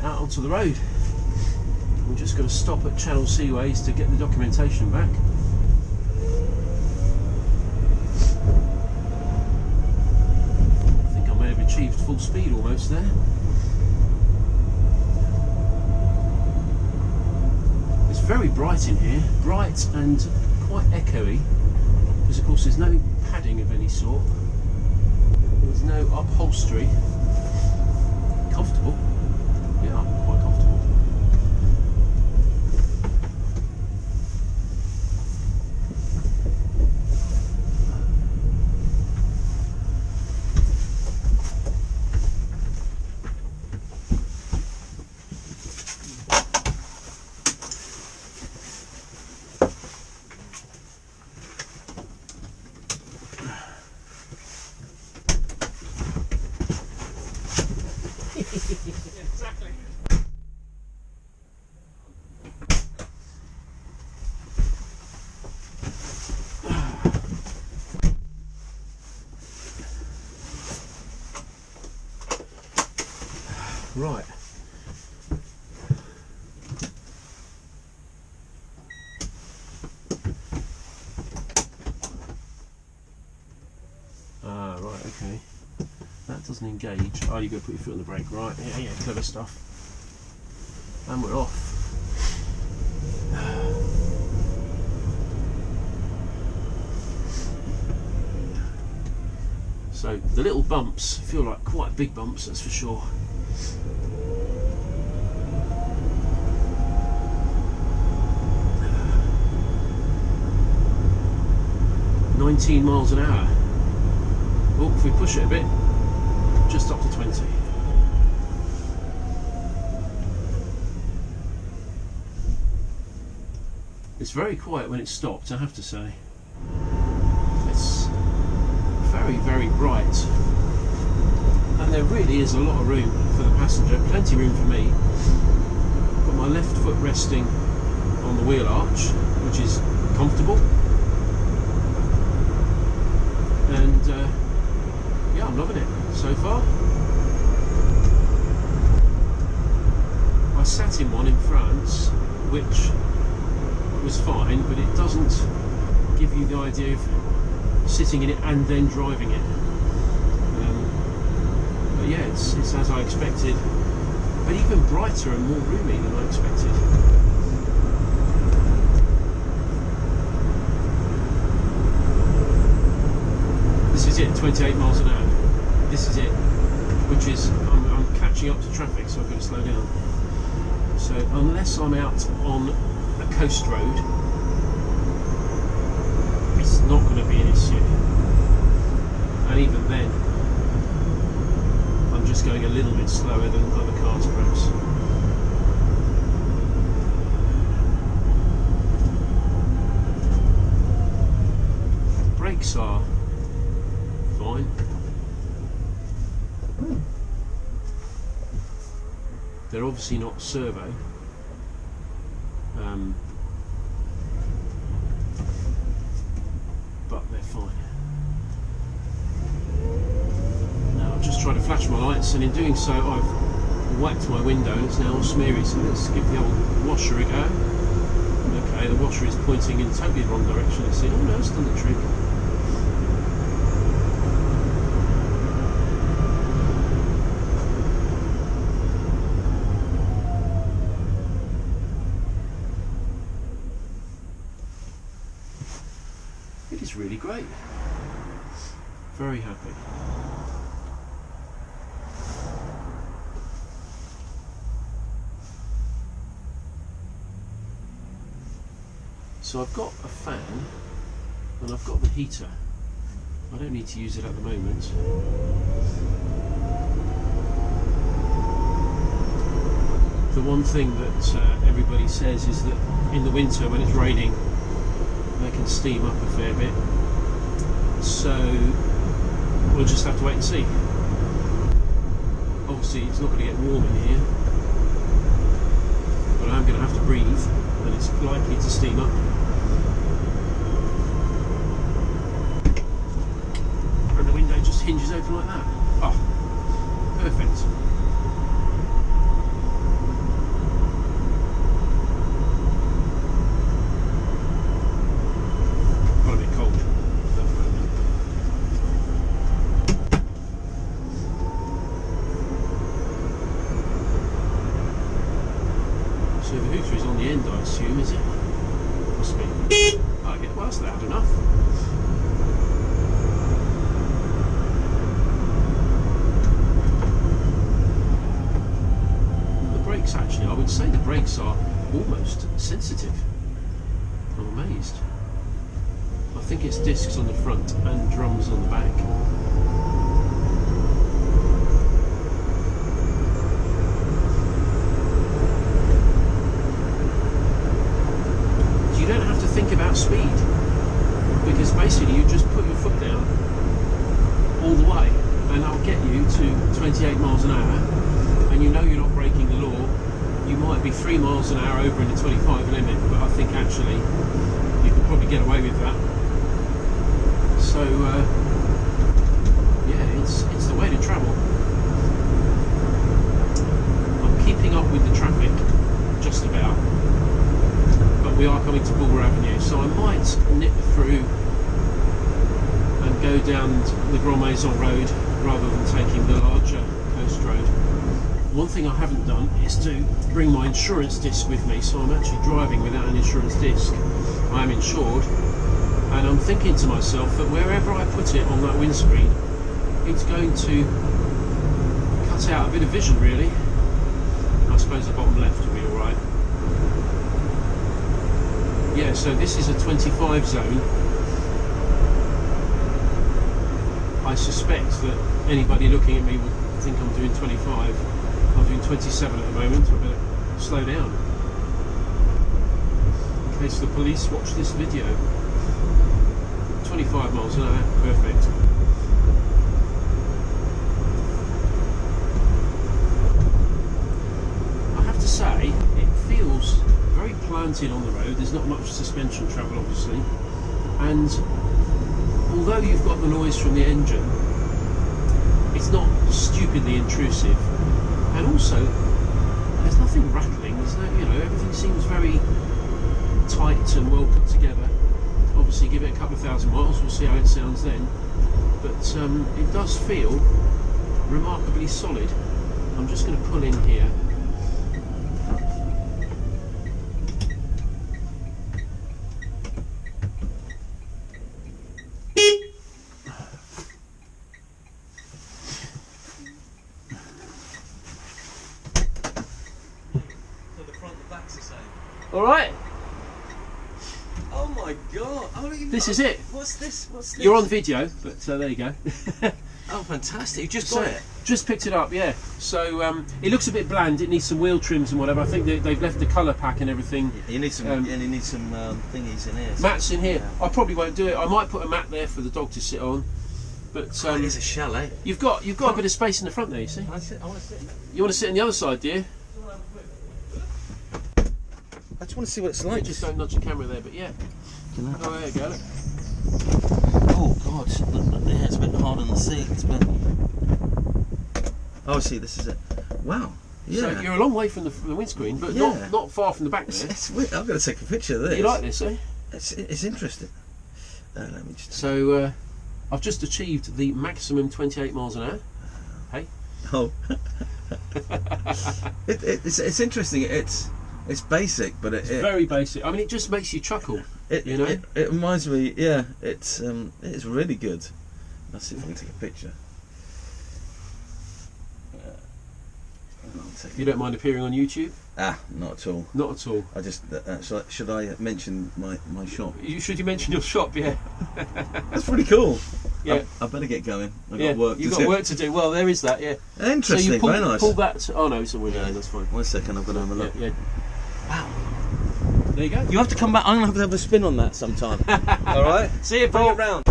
Right, out onto the road. We're just going to stop at Channel Seaways to get the documentation back. I think I may have achieved full speed almost there. It's very bright in here, bright and quite echoey, because of course there's no padding of any sort. There's no upholstery. Comfortable. Yeah, quite comfortable. Exactly. Right. Ah, right, okay. That doesn't engage. Oh, you've got to put your foot on the brake, right? Yeah, yeah, clever stuff. And we're off. So the little bumps feel like quite big bumps, that's for sure. "19 miles an hour. Oh, if we push it a bit, just up to 20. It's very quiet when it's stopped, I have to say. It's very, very bright. And there really is a lot of room for the passenger, plenty of room for me. Got my left foot resting on the wheel arch, which is comfortable. And yeah, I'm loving it so far. I sat in one in France, which was fine, but it doesn't give you the idea of sitting in it and then driving it. But yeah, it's as I expected, but even brighter and more roomy than I expected. This is it, 28 miles an hour. This is it, which is, I'm catching up to traffic, so I've got to slow down. So unless I'm out on a coast road, it's not going to be an issue. And even then, I'm just going a little bit slower than other cars perhaps. Brakes are fine. They're obviously not servo. But they're fine. Now I've just tried to flash my lights, and in doing so I've whacked my window and it's now all smeary, so let's give the old washer a go. Okay, the washer is pointing in totally the wrong direction. Let's see. Oh no, it's done the trick. It is really great. Very happy. So I've got a fan and I've got the heater. I don't need to use it at the moment. The one thing that everybody says is that in the winter when it's raining they can steam up a fair bit. So we'll just have to wait and see. Obviously it's not going to get warm in here, but I'm going to have to breathe and it's likely to steam up. And the window just hinges open like that. Oh, perfect. So the hooter is on the end, I assume, is it? Must be. Oh, yeah, well, that's loud enough. The brakes, actually, I would say the brakes are almost sensitive. I'm amazed. I think it's discs on the front and drums on the back. You don't have to think about speed, because basically you just put your foot down all the way and that'll get you to 28 miles an hour, and you know you're not breaking the law. You might be 3 miles an hour over in the 25 limit, but I think actually you could probably get away with that. So yeah, it's the way to travel. I'm keeping up with the traffic, just about. We are coming to Bulwer Avenue, so I might nip through and go down the Grand Maison Road rather than taking the larger coast road. One thing I haven't done is to bring my insurance disc with me, so I'm actually driving without an insurance disc. I am insured, and I'm thinking to myself that wherever I put it on that windscreen, it's going to cut out a bit of vision, really. I suppose the bottom left will be alright. Yeah, so this is a 25 zone. I suspect that anybody looking at me would think I'm doing 25. I'm doing 27 at the moment, so I better slow down in case the police watch this video. 25 miles an hour, perfect. I have to say, it feels very planted on the road. There's not much suspension travel, obviously, and although you've got the noise from the engine, it's not stupidly intrusive, and also there's nothing rattling. There's no, you know, everything seems very tight and well put together. Obviously, give it a couple of thousand miles, we'll see how it sounds then, but it does feel remarkably solid. I'm just going to pull in here. All right. Oh my god! This is it. What's this? What's this? You're on video, but there you go. Oh, fantastic! You just got it. Just picked it up, yeah. So it looks a bit bland. It needs some wheel trims and whatever. I think they've left the colour pack and everything. You need some. And you need some thingies in here. Mats in here. Yeah. I probably won't do it. I might put a mat there for the dog to sit on. But it is a chalet. You've got a bit of space in the front there. You see. Can I sit? I want to sit. You want to sit on the other side, do you? I just want to see what it's like. Just don't nudge the camera there, but yeah. Oh, there you go. Oh god, yeah, it's a bit hard on the seat. It's been. Oh, see, this is it. Wow. Yeah. So you're a long way from the windscreen, but Yeah. not far from the back there. It's weird. I've got to take a picture of this. You like this, eh? It's interesting. Let me just. So I've just achieved the maximum 28 miles an hour. Hey. Oh. It's interesting. It's basic, but It's very basic. I mean, it just makes you chuckle. You know. It reminds me. Yeah. It's really good. Let's see if I can take a picture. You don't mind appearing on YouTube? Ah, not at all. Not at all. I just should I mention my shop? Should you mention your shop? Yeah. That's pretty cool. Yeah. I better get going. I've Yeah. got work You've to got do. work to do. Well, there is that. Yeah. Interesting. So you pull, very nice. pull that. Oh no, it's already there. That's fine. 1 second. I've got to have a look. Yeah. Wow. There you go. You have to come back. I'm gonna have to have a spin on that sometime. All right. See you, Bring Paul. it round.